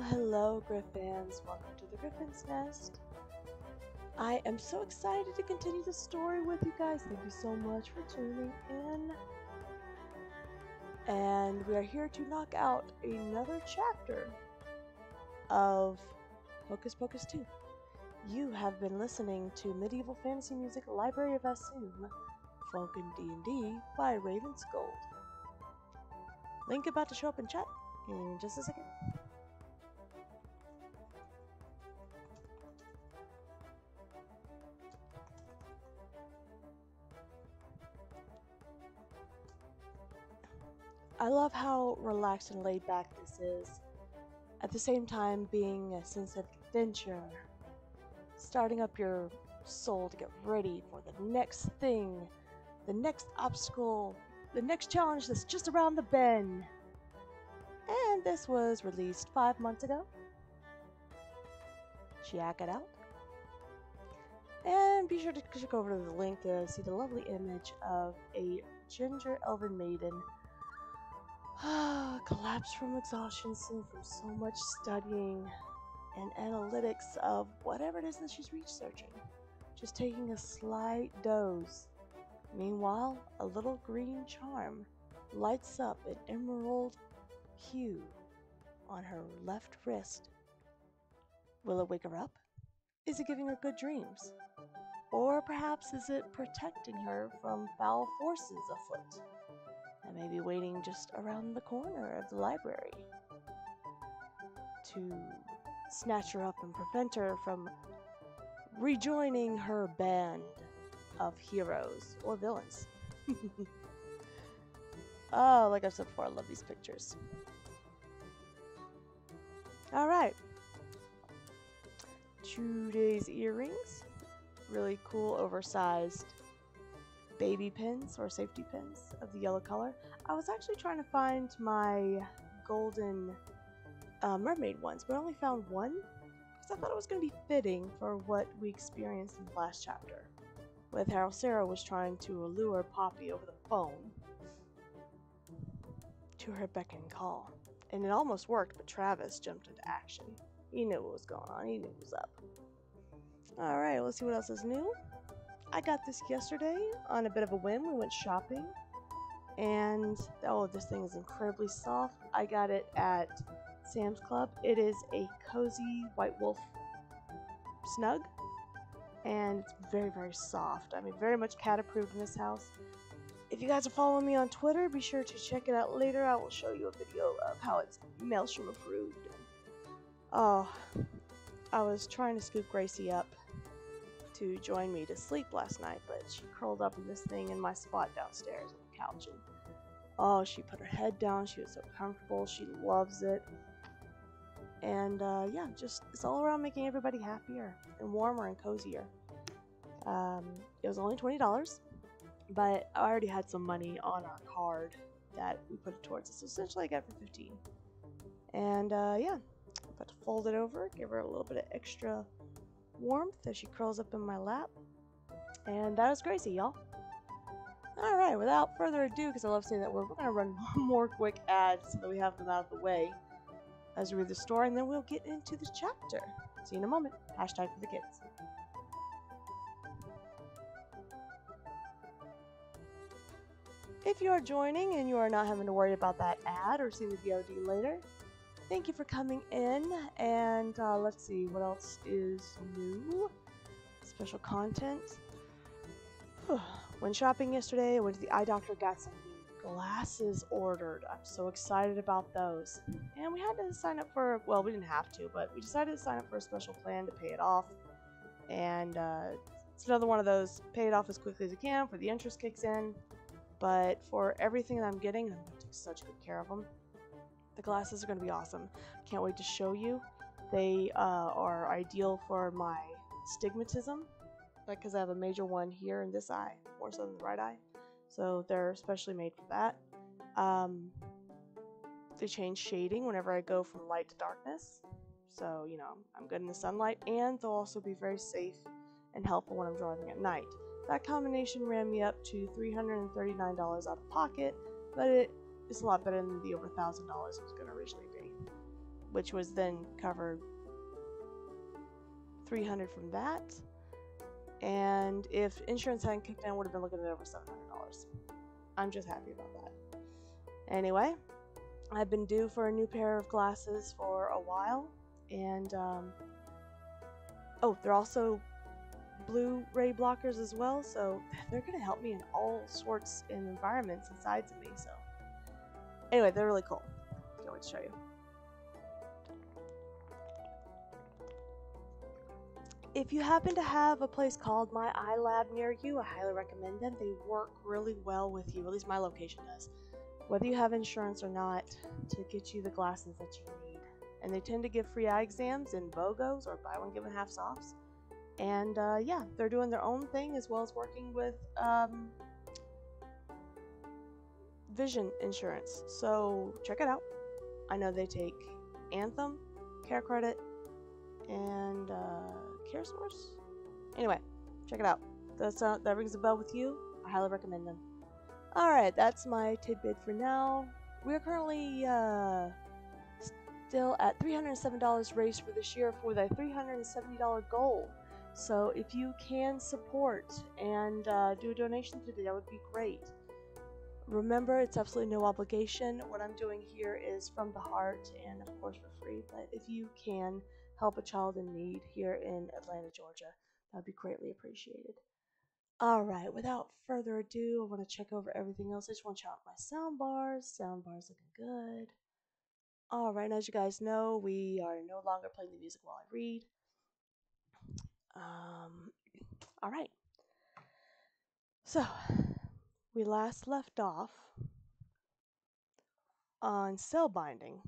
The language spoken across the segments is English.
Hello, Griffins. Welcome to the Griffin's Nest. I am so excited to continue the story with you guys. Thank you so much for tuning in. And we are here to knock out another chapter of Hocus Pocus 2. You have been listening to Medieval Fantasy Music Library of Assume, Folk and D&D by Raven's Gold. Link about to show up in chat in just a second. I love how relaxed and laid back this is, at the same time being a sense of adventure, starting up your soul to get ready for the next thing, the next obstacle, the next challenge that's just around the bend. And this was released 5 months ago. Check it out. And be sure to click over to the link to see the lovely image of a ginger elven maiden collapsed from exhaustion from so much studying and analytics of whatever it is that she's researching. Just taking a slight doze. Meanwhile, a little green charm lights up an emerald hue on her left wrist. Will it wake her up? Is it giving her good dreams? Or perhaps is it protecting her from foul forces afoot? And maybe waiting just around the corner of the library to snatch her up and prevent her from rejoining her band of heroes or villains. Oh, like I've said before, I love these pictures. Alright. Today's earrings. Really cool, oversized baby pins or safety pins of the yellow color. I was actually trying to find my golden mermaid ones, but I only found one because I thought it was going to be fitting for what we experienced in the last chapter, with how Sarah was trying to allure Poppy over the phone to her beck and call. And it almost worked, but Travis jumped into action. He knew what was going on. He knew what was up. Alright, let's see what else is new. I got this yesterday on a bit of a whim. We went shopping, and oh, this thing is incredibly soft. I got it at Sam's Club. It is a cozy white wolf snug, and it's very, very soft. I mean, very much cat approved in this house. If you guys are following me on Twitter, be sure to check it out later. I will show you a video of how it's Maelstrom approved. Oh, I was trying to scoop Gracie up to join me to sleep last night, but she curled up in this thing in my spot downstairs on the couch, and oh, she put her head down. She was so comfortable. She loves it. And yeah, just it's all around making everybody happier and warmer and cozier. It was only $20, but I already had some money on our card that we put it towards it, so essentially I got it for $15. And yeah, I'm about to fold it over, give her a little bit of extra warmth as she curls up in my lap. And that is Gracie, y'all. Alright, without further ado, because I love saying that, we're going to run one more quick ad so that we have them out of the way as we read the story, and then we'll get into the chapter. See you in a moment. Hashtag for the kids. If you are joining and you are not having to worry about that ad or seeing the VOD later, thank you for coming in, and let's see what else is new. Special content. When shopping yesterday, I went to the eye doctor, got some new glasses ordered. I'm so excited about those. And we had to sign up for, well, we didn't have to, but we decided to sign up for a special plan to pay it off. And it's another one of those, pay it off as quickly as you can before the interest kicks in. But for everything that I'm getting, I'm going to take such good care of them. The glasses are going to be awesome. Can't wait to show you. They are ideal for my stigmatism, because I have a major one here in this eye, more so than the right eye. So they're specially made for that. They change shading whenever I go from light to darkness. So, you know, I'm good in the sunlight, and they'll also be very safe and helpful when I'm driving at night. That combination ran me up to $339 out of pocket, but it is a lot better than the over $1,000 it was going to originally be, which was then covered $300 from that. And if insurance hadn't kicked in, I would have been looking at over $700. I'm just happy about that. Anyway, I've been due for a new pair of glasses for a while, and they're also Blu-ray blockers as well, so they're going to help me in all sorts of environments and sides of me. So anyway, they're really cool. Can't wait to show you. If you happen to have a place called My Eye Lab near you, I highly recommend them. They work really well with you, at least my location does, whether you have insurance or not, to get you the glasses that you need. And they tend to give free eye exams and BOGOs, or buy one, give one half offs. And yeah, they're doing their own thing as well as working with vision insurance. So check it out. I know they take Anthem, Care Credit, and Care Source. Anyway, check it out. That rings a bell with you. I highly recommend them. Alright, that's my tidbit for now. We are currently still at $307 raised for this year for the $370 goal. So if you can support and do a donation today, that would be great. Remember, it's absolutely no obligation. What I'm doing here is from the heart and of course for free, but if you can help a child in need here in Atlanta, Georgia, that would be greatly appreciated. Alright, without further ado, I want to check over everything else. I just want to check out my sound bars. Sound bars looking good. Alright, as you guys know, we are no longer playing the music while I read. Alright. So, we last left off on cell binding,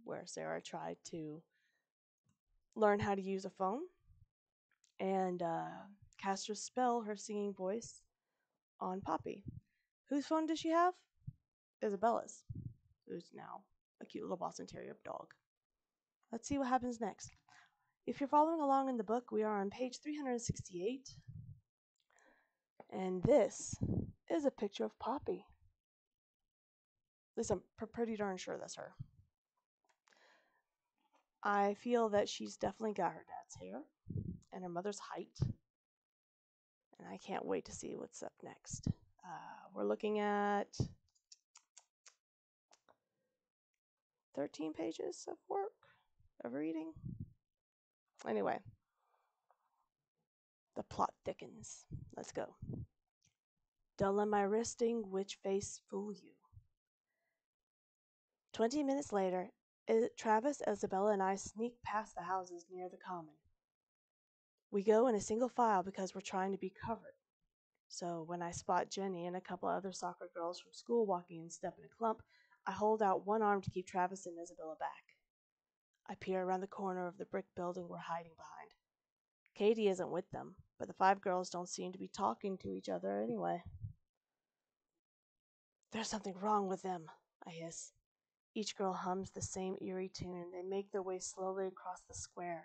where Sarah tried to learn how to use a phone and cast her spell, her singing voice, on Poppy. Whose phone does she have? Isabella's, who's now a cute little Boston Terrier dog. Let's see what happens next. If you're following along in the book, we are on page 368, and this is a picture of Poppy. At least I'm pretty darn sure that's her. I feel that she's definitely got her dad's hair and her mother's height, and I can't wait to see what's up next. We're looking at 13 pages of work, of reading. Anyway, the plot thickens. Let's go. Don't let my resting witch face fool you. 20 minutes later, Travis, Isabella, and I sneak past the houses near the common. We go in a single file because we're trying to be covered. So when I spot Jenny and a couple other soccer girls from school walking in step in a clump, I hold out one arm to keep Travis and Isabella back. I peer around the corner of the brick building we're hiding behind. Katie isn't with them, but the 5 girls don't seem to be talking to each other anyway. There's something wrong with them, I hiss. Each girl hums the same eerie tune, and they make their way slowly across the square.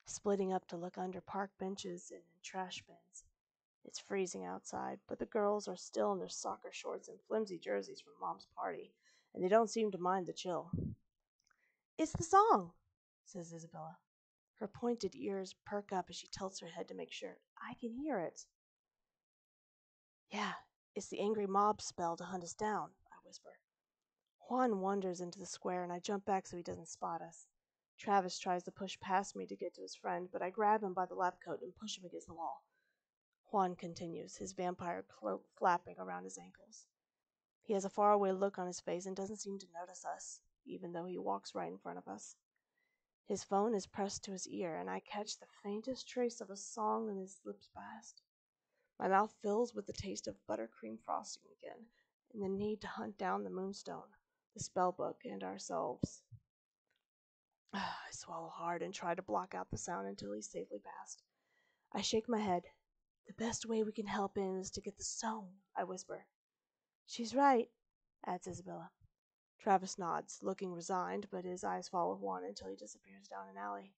Splitting up to look under park benches and in trash bins. It's freezing outside, but the girls are still in their soccer shorts and flimsy jerseys from Mom's party, and they don't seem to mind the chill. It's the song, says Isabella. Her pointed ears perk up as she tilts her head to make sure. I can hear it. Yeah, it's the angry mob spell to hunt us down, I whisper. Juan wanders into the square, and I jump back so he doesn't spot us. Travis tries to push past me to get to his friend, but I grab him by the lab coat and push him against the wall. Juan continues, his vampire cloak flapping around his ankles. He has a faraway look on his face and doesn't seem to notice us, even though he walks right in front of us. His phone is pressed to his ear, and I catch the faintest trace of a song on his lips past. My mouth fills with the taste of buttercream frosting again, and the need to hunt down the moonstone, the spellbook, and ourselves. I swallow hard and try to block out the sound until he's safely past. I shake my head. The best way we can help him is to get the stone, I whisper. She's right, adds Isabella. Travis nods, looking resigned, but his eyes follow Juan until he disappears down an alley.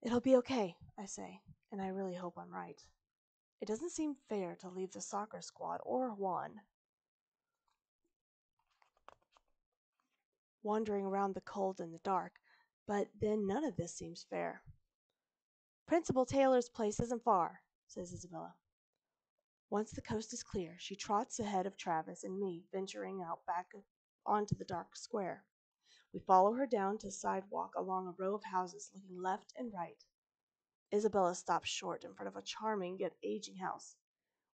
It'll be okay, I say, and I really hope I'm right. It doesn't seem fair to leave the soccer squad or Juan wandering around the cold and the dark, but then none of this seems fair. Principal Taylor's place isn't far, says Isabella. Once the coast is clear, she trots ahead of Travis and me, venturing out back onto the dark square. We follow her down to the sidewalk along a row of houses, looking left and right. Isabella stops short in front of a charming yet aging house.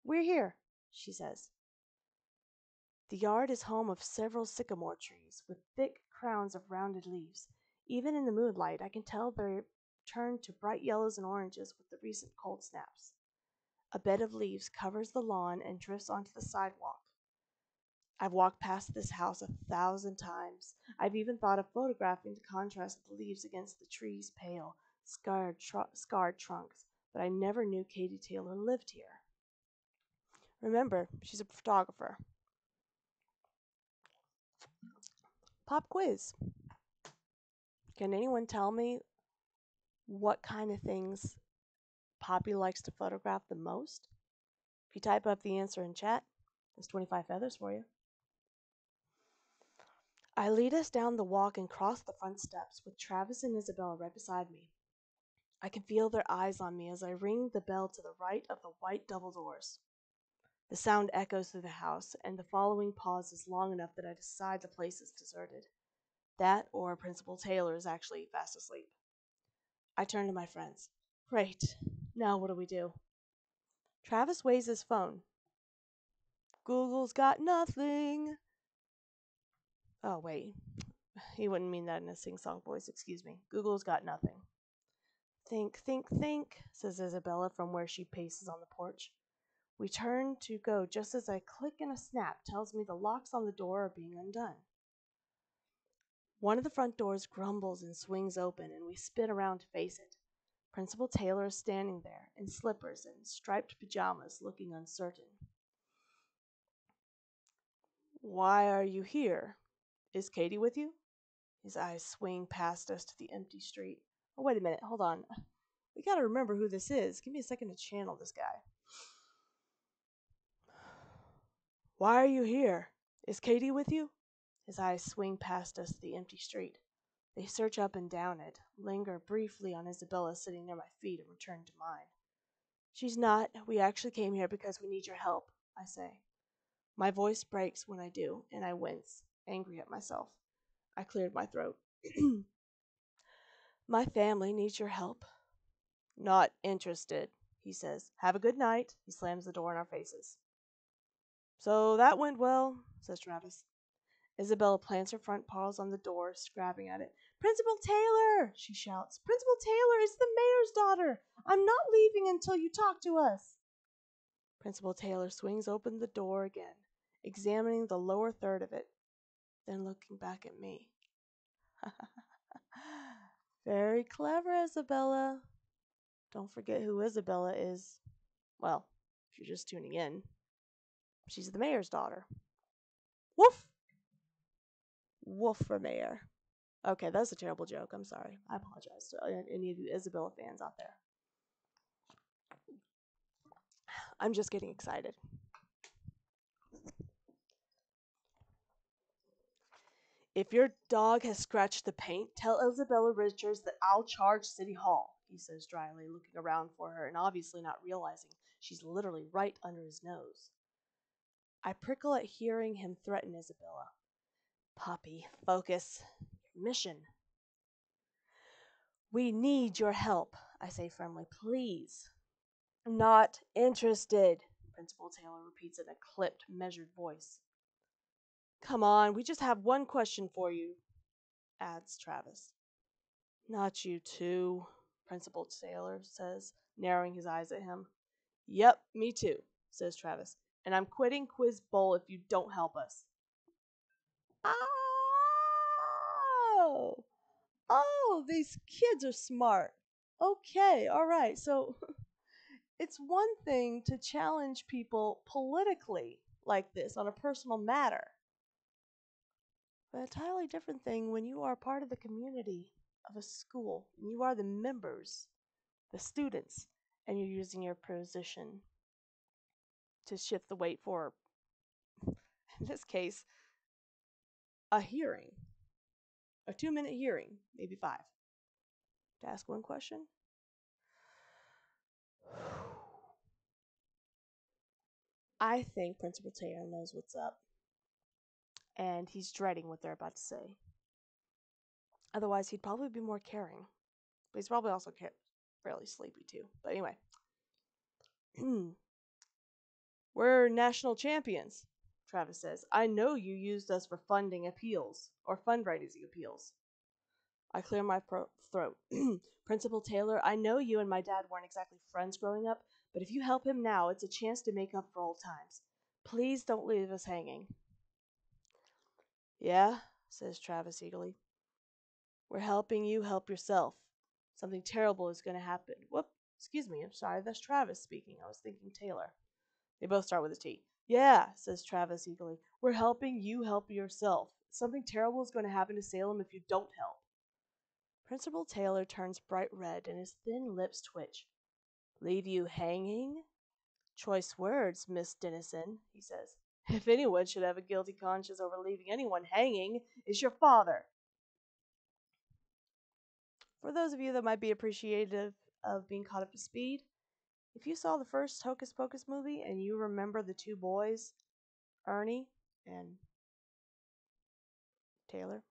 We're here, she says. The yard is home of several sycamore trees with thick crowns of rounded leaves. Even in the moonlight, I can tell they're turned to bright yellows and oranges with the recent cold snaps. A bed of leaves covers the lawn and drifts onto the sidewalk. I've walked past this house 1,000 times. I've even thought of photographing the contrast of the leaves against the trees' pale, scarred trunks, but I never knew Katie Taylor lived here. Remember, she's a photographer. Pop quiz. Can anyone tell me what kind of things Poppy likes to photograph the most? If you type up the answer in chat, there's 25 feathers for you. I lead us down the walk and cross the front steps with Travis and Isabella right beside me. I can feel their eyes on me as I ring the bell to the right of the white double doors. The sound echoes through the house, and the following pause is long enough that I decide the place is deserted. That or Principal Taylor is actually fast asleep. I turn to my friends. Great. Now what do we do? Travis weighs his phone. Google's got nothing. Oh, wait. He wouldn't mean that in a sing-song voice, excuse me. Google's got nothing. Think, think, think, says Isabella from where she paces on the porch. We turn to go just as a click and a snap tells me the locks on the door are being undone. One of the front doors grumbles and swings open, and we spin around to face it. Principal Taylor is standing there, in slippers and striped pajamas, looking uncertain. Why are you here? Is Katie with you? His eyes swing past us to the empty street. Oh, wait a minute, hold on. We gotta remember who this is. Give me a second to channel this guy. Why are you here? Is Katie with you? His eyes swing past us to the empty street. They search up and down it, linger briefly on Isabella sitting near my feet, and return to mine. She's not. We actually came here because we need your help, I say. My voice breaks when I do, and I wince, angry at myself. I cleared my throat. My family needs your help. Not interested, he says. Have a good night. He slams the door in our faces. So that went well, says Travis. Isabella plants her front paws on the door, scrabbing at it. Principal Taylor, she shouts. Principal Taylor is the mayor's daughter. I'm not leaving until you talk to us. Principal Taylor swings open the door again, examining the lower third of it, then looking back at me. Very clever, Isabella. Don't forget who Isabella is. Well, if you're just tuning in, she's the mayor's daughter. Woof! Woof for mayor. Okay, that's a terrible joke. I'm sorry. I apologize to any of you Isabella fans out there. I'm just getting excited. If your dog has scratched the paint, tell Isabella Richards that I'll charge City Hall, he says dryly, looking around for her and obviously not realizing she's literally right under his nose. I prickle at hearing him threaten Isabella. Poppy, focus. Mission. We need your help, I say firmly. Please. Not interested, Principal Taylor repeats in a clipped, measured voice. Come on, we just have one question for you, adds Travis. Not you too, Principal Taylor says, narrowing his eyes at him. Yep, me too, says Travis. And I'm quitting Quiz Bowl if you don't help us. Oh! Oh, these kids are smart. Okay, all right. So it's one thing to challenge people politically like this on a personal matter, but an entirely different thing when you are part of the community of a school and you are the members, the students, and you're using your position to shift the weight for, in this case, a hearing, a 2-minute hearing, maybe 5. To ask one question? I think Principal Taylor knows what's up, and he's dreading what they're about to say. Otherwise, he'd probably be more caring. But he's probably also fairly sleepy, too. But anyway. We're national champions, Travis says. I know you used us for funding appeals, or fundraising appeals. I clear my throat. Principal Taylor, I know you and my dad weren't exactly friends growing up, but if you help him now, it's a chance to make up for old times. Please don't leave us hanging. Yeah, says Travis eagerly. We're helping you help yourself. Something terrible is going to happen. Whoop, excuse me, I'm sorry, that's Travis speaking. I was thinking Taylor. They both start with a T. Yeah, says Travis eagerly. We're helping you help yourself. Something terrible is going to happen to Salem if you don't help. Principal Taylor turns bright red and his thin lips twitch. Leave you hanging? Choice words, Miss Dennison, he says. If anyone should have a guilty conscience over leaving anyone hanging, it's your father. For those of you that might be appreciative of being caught up to speed, if you saw the first Hocus Pocus movie and you remember the 2 boys, Ernie and Taylor,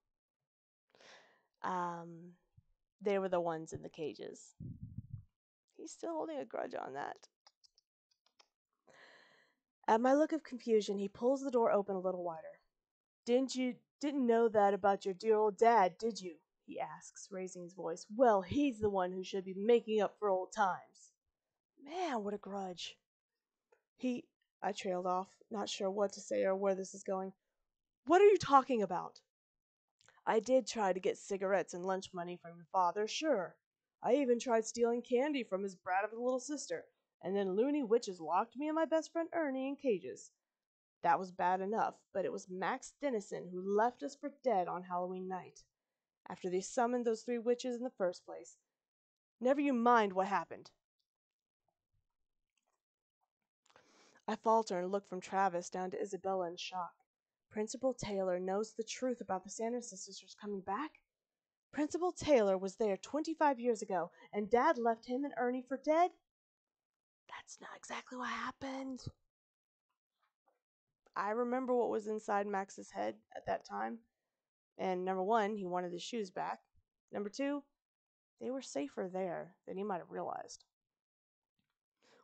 they were the ones in the cages. He's still holding a grudge on that. At my look of confusion, he pulls the door open a little wider. Didn't know that about your dear old dad, did you? He asks, raising his voice. Well, he's the one who should be making up for old times. Man, what a grudge. I trailed off, not sure what to say or where this is going. What are you talking about? I did try to get cigarettes and lunch money from your father, sure. I even tried stealing candy from his brat of a little sister, and then loony witches locked me and my best friend Ernie in cages. That was bad enough, but it was Max Dennison who left us for dead on Halloween night, after they summoned those 3 witches in the first place. Never you mind what happened. I falter and look from Travis down to Isabella in shock. Principal Taylor knows the truth about the Sanderson sisters coming back? Principal Taylor was there 25 years ago, and Dad left him and Ernie for dead? That's not exactly what happened. I remember what was inside Max's head at that time. And number 1, he wanted his shoes back. Number 2, they were safer there than he might have realized.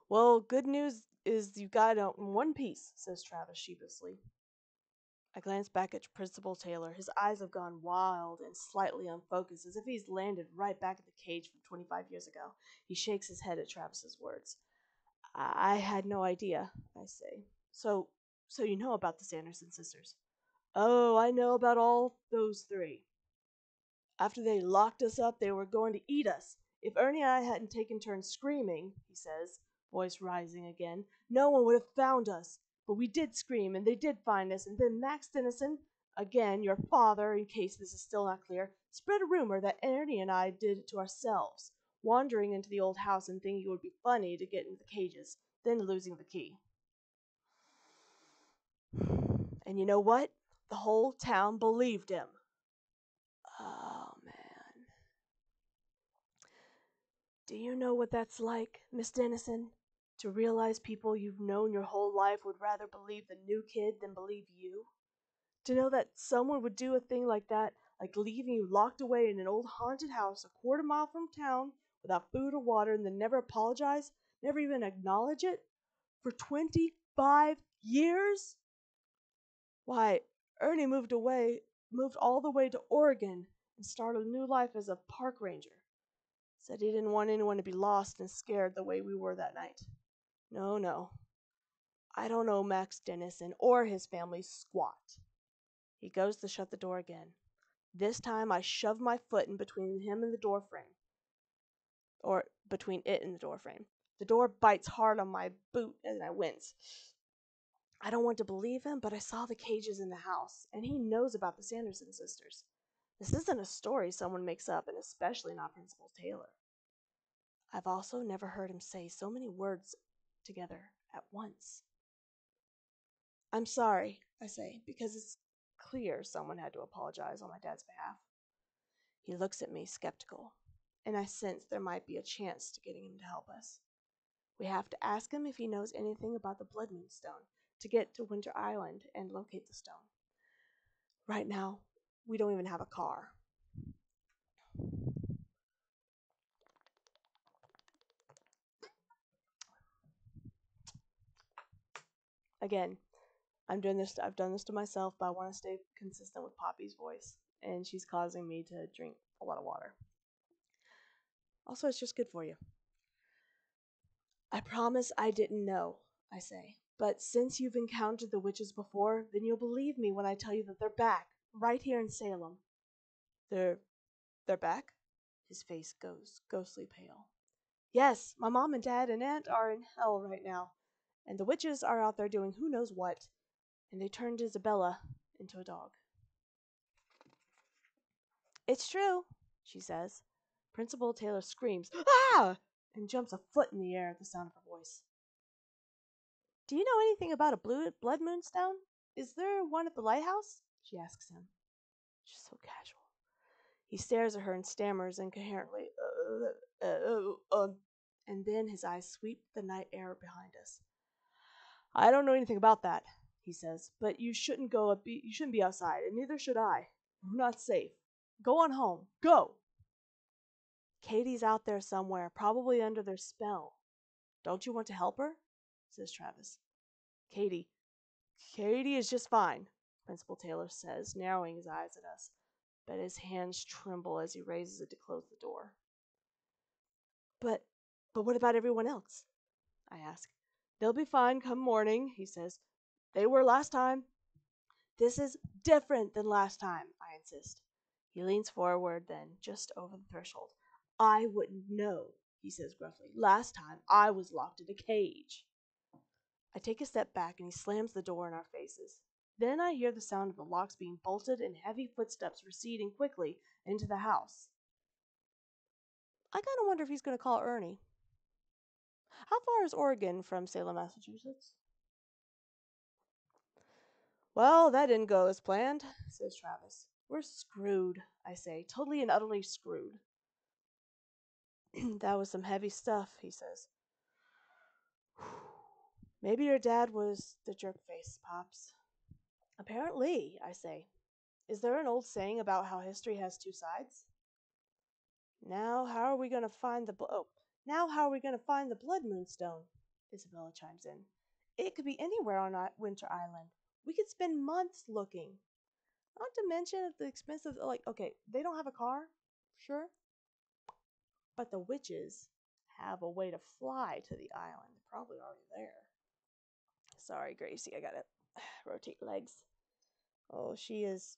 Well, good news is you got it in one piece, says Travis sheepishly. I glance back at Principal Taylor. His eyes have gone wild and slightly unfocused, as if he's landed right back at the cage from 25 years ago. He shakes his head at Travis's words. I had no idea, I say. So you know about the Sanderson sisters? Oh, I know about all those 3. After they locked us up, they were going to eat us. If Ernie and I hadn't taken turns screaming, he says, voice rising again, no one would have found us. But we did scream, and they did find us, and then Max Dennison, again, your father, in case this is still not clear, spread a rumor that Ernie and I did it to ourselves, wandering into the old house and thinking it would be funny to get into the cages, then losing the key. And you know what? The whole town believed him. Oh, man. Do you know what that's like, Miss Dennison? To realize people you've known your whole life would rather believe the new kid than believe you? To know that someone would do a thing like that, like leaving you locked away in an old haunted house a quarter mile from town without food or water and then never apologize, never even acknowledge it for 25 years? Why, Ernie moved all the way to Oregon and started a new life as a park ranger. Said he didn't want anyone to be lost and scared the way we were that night. No, no. I don't know Max Dennison or his family squat. He goes to shut the door again. This time I shove my foot in between him and the door frame. Or between it and the door frame. The door bites hard on my boot and I wince. I don't want to believe him, but I saw the cages in the house, and he knows about the Sanderson sisters. This isn't a story someone makes up, and especially not Principal Taylor. I've also never heard him say so many words together at once. I'm sorry, I say, because it's clear someone had to apologize on my dad's behalf. He looks at me, skeptical, and I sense there might be a chance to getting him to help us. We have to ask him if he knows anything about the Blood Moon Stone to get to Winter Island and locate the stone. Right now, we don't even have a car. Again, I've done this to myself, but I want to stay consistent with Poppy's voice, and she's causing me to drink a lot of water. Also, it's just good for you. I promise I didn't know, I say. But since you've encountered the witches before, then you'll believe me when I tell you that they're back, right here in Salem. They're back? His face goes ghostly pale. Yes, my mom and dad and aunt are in hell right now, and the witches are out there doing who knows what, and they turned Isabella into a dog. It's true, she says. Principal Taylor screams, ah! And jumps a foot in the air at the sound of her voice. Do you know anything about a blood moonstone? Is there one at the lighthouse? She asks him. She's so casual. He stares at her and stammers incoherently, and then his eyes sweep the night air behind us. I don't know anything about that, he says, but you shouldn't be outside, and neither should I. We're not safe. Go on home. Go! Katie's out there somewhere, probably under their spell. Don't you want to help her? Says Travis. Katie is just fine, Principal Taylor says, narrowing his eyes at us, but his hands tremble as he raises it to close the door. But what about everyone else? I ask. They'll be fine come morning, he says. They were last time. This is different than last time, I insist. He leans forward, then, just over the threshold. I wouldn't know, he says gruffly. Last time I was locked in a cage. I take a step back and he slams the door in our faces. Then I hear the sound of the locks being bolted and heavy footsteps receding quickly into the house. I kind of wonder if he's going to call Ernie. How far is Oregon from Salem, Massachusetts? Well, that didn't go as planned, says Travis. We're screwed, I say, totally and utterly screwed. That was some heavy stuff, he says. Maybe your dad was the jerk face, Pops. Apparently, I say. Is there an old saying about how history has two sides? Now how are we going to find the Blood Moonstone? Isabella chimes in. It could be anywhere on Winter Island. We could spend months looking. Not to mention at the expense of, okay, they don't have a car, sure, but the witches have a way to fly to the island. They're probably already there. Sorry, Gracie, I gotta rotate legs. Oh, she's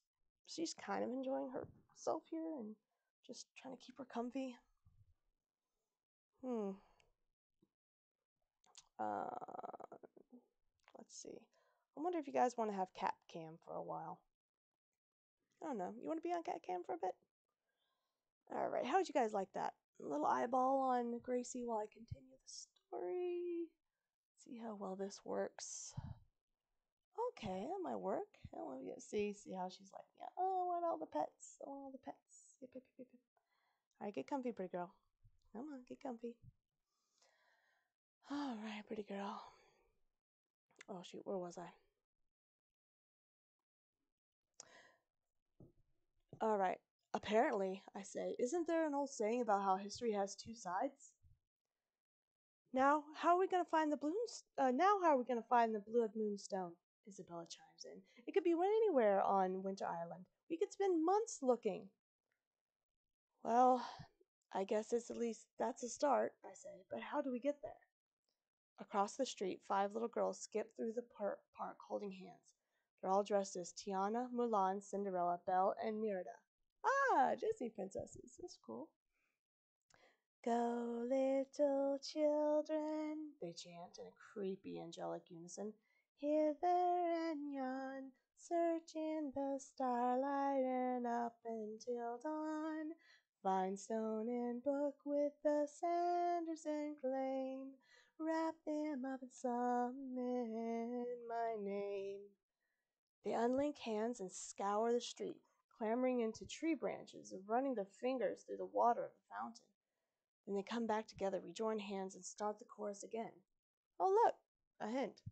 kind of enjoying herself here and just trying to keep her comfy. Let's see. I wonder if you guys want to have cat cam for a while. I don't know. You want to be on cat cam for a bit? Alright, how would you guys like that? A little eyeball on Gracie while I continue the story. See how well this works. Okay, that might work. I want to see how she's like. Yeah, oh, I want all the pets. I want all the pets. Yep. Alright, get comfy, pretty girl. Come on, get comfy. Alright, pretty girl. Oh shoot, where was I? All right. Apparently, I say, isn't there an old saying about how history has two sides? Now, how are we gonna find the balloons? Now, how are we gonna find the Blood Moonstone? Isabella chimes in. It could be anywhere on Winter Island. We could spend months looking. Well, I guess it's at least that's a start, I say. But how do we get there? Across the street, 5 little girls skip through the park holding hands. They're all dressed as Tiana, Mulan, Cinderella, Belle, and Merida. Ah, Disney princesses. That's cool. Go, little children, they chant in a creepy, angelic unison. Hither and yon, search in the starlight and up until dawn. Find stone and book with the Sanderson claim. Wrap them up and summon my name. They unlink hands and scour the street, clambering into tree branches and running their fingers through the water of the fountain. Then they come back together, rejoin hands, and start the chorus again. Oh, look, a hint.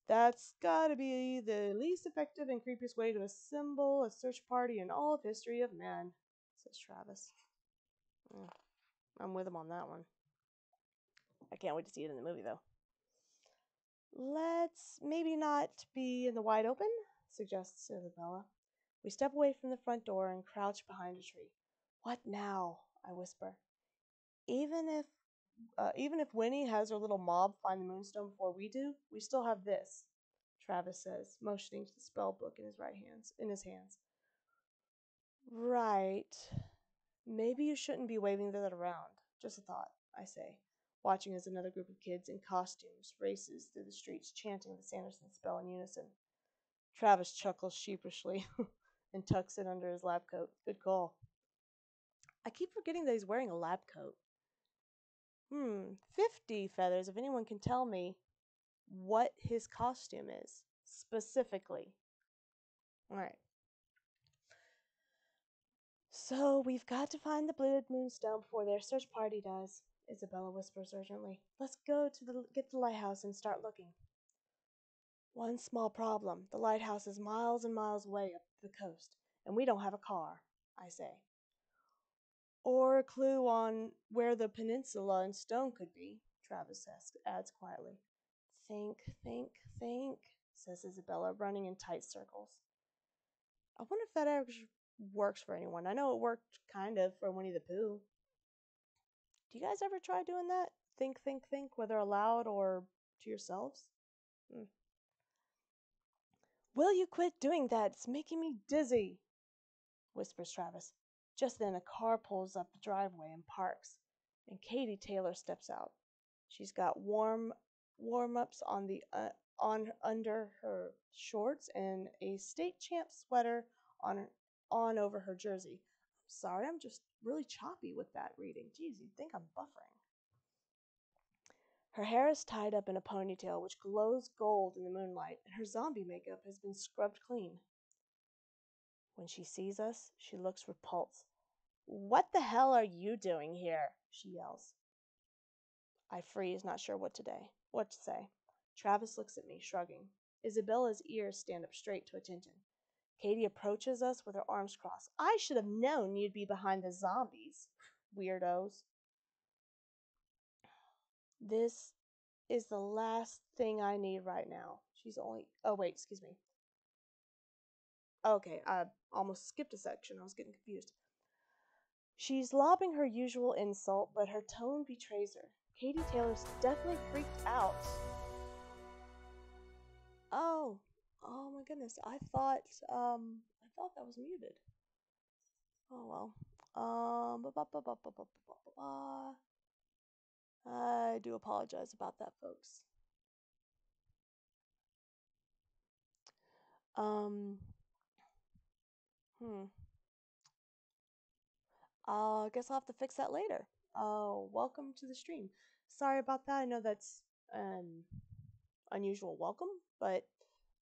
That's gotta be the least effective and creepiest way to assemble a search party in all of history of man, says Travis. I'm with him on that one. I can't wait to see it in the movie, though. Let's maybe not be in the wide open, suggests Isabella. We step away from the front door and crouch behind a tree. What now? I whisper. Even if Winnie has her little mob find the moonstone before we do, we still have this, Travis says, motioning to the spell book in his hands. Right. Maybe you shouldn't be waving that around. Just a thought, I say, watching as another group of kids in costumes races through the streets chanting the Sanderson spell in unison. Travis chuckles sheepishly and tucks it under his lab coat. Good call. I keep forgetting that he's wearing a lab coat. 50 feathers, if anyone can tell me what his costume is, specifically. Alright. So, we've got to find the Blood Moonstone before their search party does, Isabella whispers urgently. Let's go get to the lighthouse and start looking. One small problem. The lighthouse is miles and miles away up the coast, and we don't have a car, I say. Or a clue on where the peninsula and stone could be, Travis adds quietly. Think, says Isabella, running in tight circles. I wonder if that actually works for anyone. I know it worked kind of for Winnie the Pooh. Do you guys ever try doing that? Think, whether aloud or to yourselves? Will you quit doing that? It's making me dizzy, whispers Travis. Just then a car pulls up the driveway and parks, and Katie Taylor steps out. She's got warm-ups on under her shorts and a state champ sweater on over her jersey. I'm sorry, I'm just really choppy with that reading. Jeez, you'd think I'm buffering. Her hair is tied up in a ponytail which glows gold in the moonlight, and her zombie makeup has been scrubbed clean. When she sees us, she looks repulsed. What the hell are you doing here? She yells. I freeze, not sure what to say. Travis looks at me, shrugging. Isabella's ears stand up straight to attention. Katie approaches us with her arms crossed. I should have known you'd be behind the zombies, weirdos. This is the last thing I need right now. Oh, wait, excuse me. Okay, I almost skipped a section. I was getting confused. She's lobbing her usual insult, but her tone betrays her. Katie Taylor's definitely freaked out. Oh my goodness. I thought that was muted. Oh well. I do apologize about that, folks. I guess I'll have to fix that later. Welcome to the stream. Sorry about that. I know that's an unusual welcome, but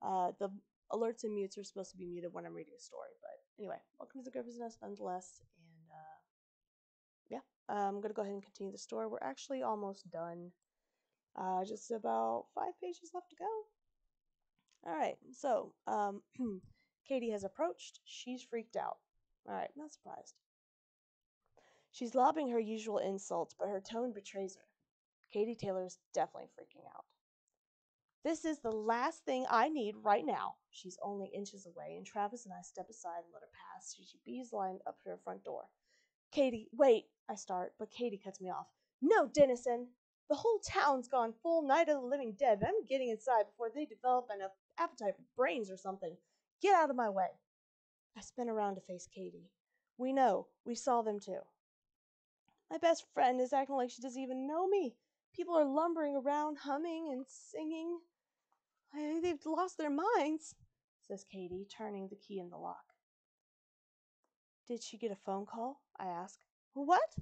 the alerts and mutes are supposed to be muted when I'm reading a story. But anyway, welcome to the Griffin's Nest nonetheless. And yeah, I'm going to go ahead and continue the story. We're actually almost done. Just about 5 pages left to go. All right, so Katie has approached. She's freaked out. Alright, not surprised. She's lobbing her usual insults, but her tone betrays her. Katie Taylor's definitely freaking out. This is the last thing I need right now. She's only inches away, and Travis and I step aside and let her pass. She beelined up to her front door. Katie, wait, I start, but Katie cuts me off. No, Dennison! The whole town's gone full Night of the Living Dead, and I'm getting inside before they develop an appetite for brains or something. Get out of my way. I spin around to face Katie. We know. We saw them too. My best friend is acting like she doesn't even know me. People are lumbering around, humming and singing. They've lost their minds, says Katie, turning the key in the lock. Did she get a phone call? I ask. What?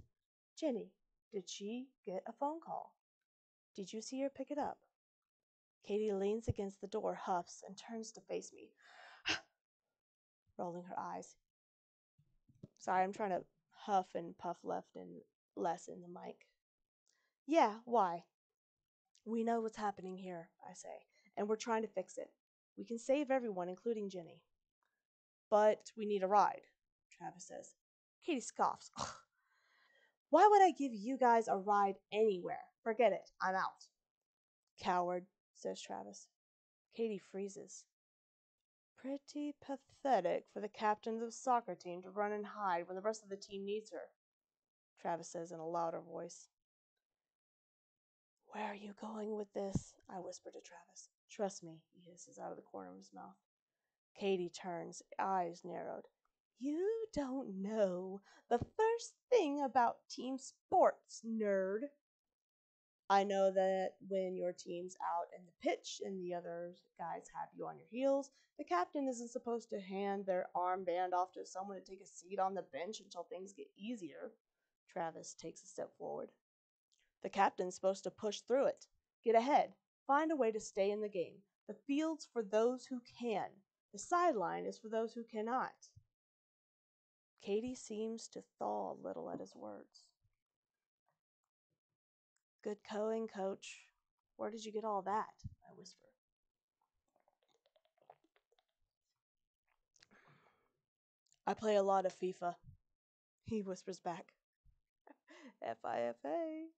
Jenny, did she get a phone call? Did you see her pick it up? Katie leans against the door, huffs, and turns to face me, rolling her eyes. Sorry, I'm trying to huff and puff left and less in the mic. Yeah, why? We know what's happening here, I say, and we're trying to fix it. We can save everyone, including Jenny. But we need a ride, Travis says. Katie scoffs. Why would I give you guys a ride anywhere? Forget it. I'm out. Coward, says Travis. Katie freezes. Pretty pathetic for the captain of the soccer team to run and hide when the rest of the team needs her, Travis says in a louder voice. Where are you going with this? I whisper to Travis. Trust me, he hisses out of the corner of his mouth. Katie turns, eyes narrowed. You don't know the first thing about team sports, nerd. I know that when your team's out in the pitch and the other guys have you on your heels, the captain isn't supposed to hand their armband off to someone to take a seat on the bench until things get easier. Travis takes a step forward. The captain's supposed to push through it, get ahead, find a way to stay in the game. The field's for those who can. The sideline is for those who cannot. Katie seems to thaw a little at his words. Good going, coach. Where did you get all that? I whisper. I play a lot of FIFA. He whispers back. FIFA.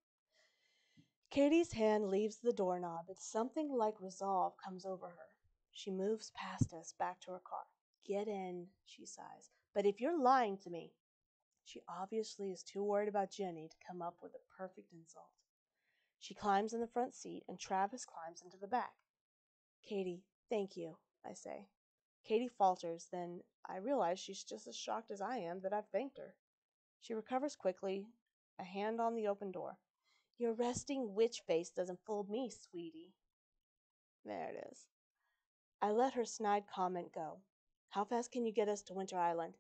Katie's hand leaves the doorknob and something like resolve comes over her. She moves past us back to her car. Get in, she sighs. But if you're lying to me. She obviously is too worried about Jenny to come up with a perfect insult. She climbs in the front seat and Travis climbs into the back. Katie, thank you, I say. Katie falters, then I realize she's just as shocked as I am that I've thanked her. She recovers quickly, a hand on the open door. Your resting witch face doesn't fool me, sweetie. There it is. I let her snide comment go. How fast can you get us to Winter Island?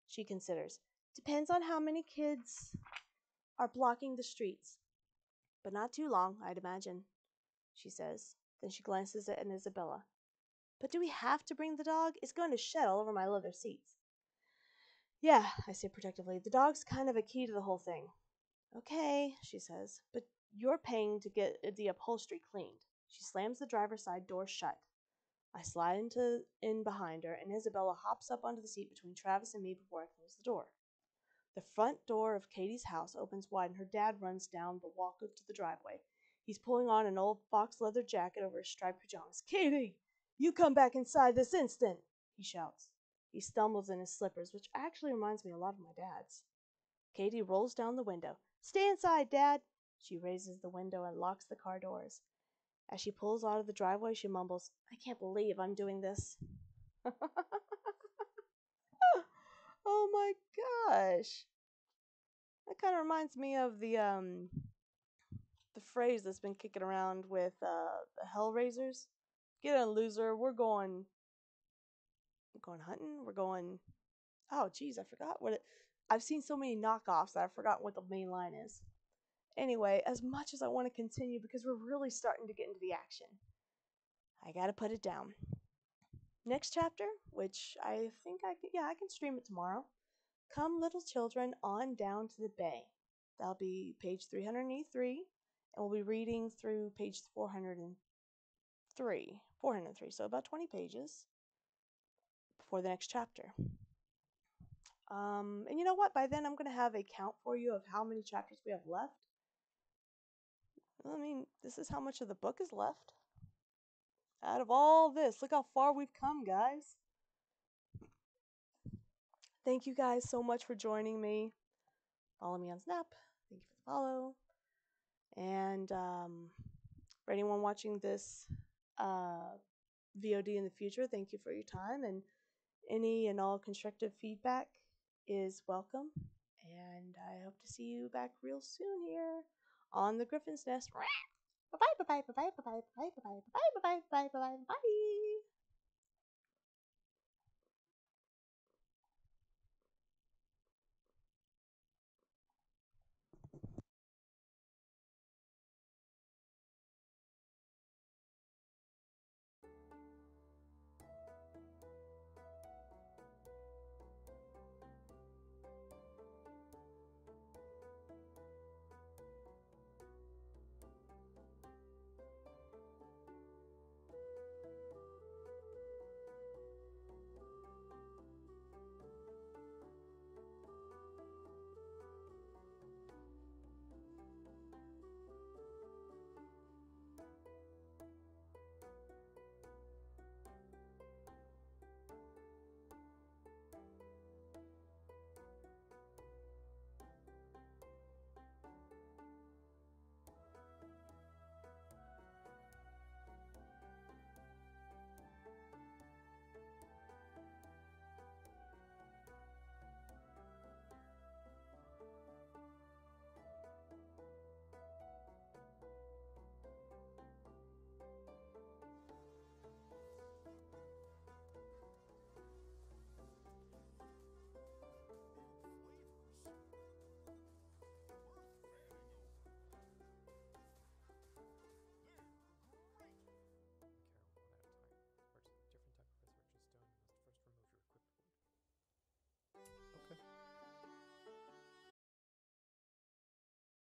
She considers. Depends on how many kids are blocking the streets. But not too long, I'd imagine, she says. Then she glances at Isabella. But do we have to bring the dog? It's going to shed all over my leather seats. Yeah, I say protectively. The dog's kind of a key to the whole thing. Okay, she says, but you're paying to get the upholstery cleaned. She slams the driver's side door shut. I slide in behind her, and Isabella hops up onto the seat between Travis and me before I close the door. The front door of Katie's house opens wide, and her dad runs down the walk up to the driveway. He's pulling on an old fox leather jacket over his striped pajamas. Katie, you come back inside this instant, he shouts. He stumbles in his slippers, which actually reminds me a lot of my dad's. Katie rolls down the window. Stay inside, Dad. She raises the window and locks the car doors. As she pulls out of the driveway, she mumbles, I can't believe I'm doing this. Oh my gosh. That kind of reminds me of the phrase that's been kicking around with the Hellraisers. Get in, loser. We're going hunting. We're going. Oh, geez, I forgot what it. I've seen so many knockoffs that I forgot what the main line is. Anyway, as much as I want to continue because we're really starting to get into the action, I gotta put it down. Next chapter, which I think I can stream it tomorrow. Come, little children, on down to the bay. That'll be page 383, and we'll be reading through page 403. So about 20 pages. for the next chapter. And you know what? By then, I'm going to have a count for you of how many chapters we have left. I mean, this is how much of the book is left. Out of all this, look how far we've come, guys. Thank you guys so much for joining me. Follow me on Snap. Thank you for the follow. And for anyone watching this VOD in the future, thank you for your time. And any and all constructive feedback is welcome. And I hope to see you back real soon here on the Griffin's Nest. Bye bye bye bye bye bye bye bye bye bye bye bye bye bye bye bye bye.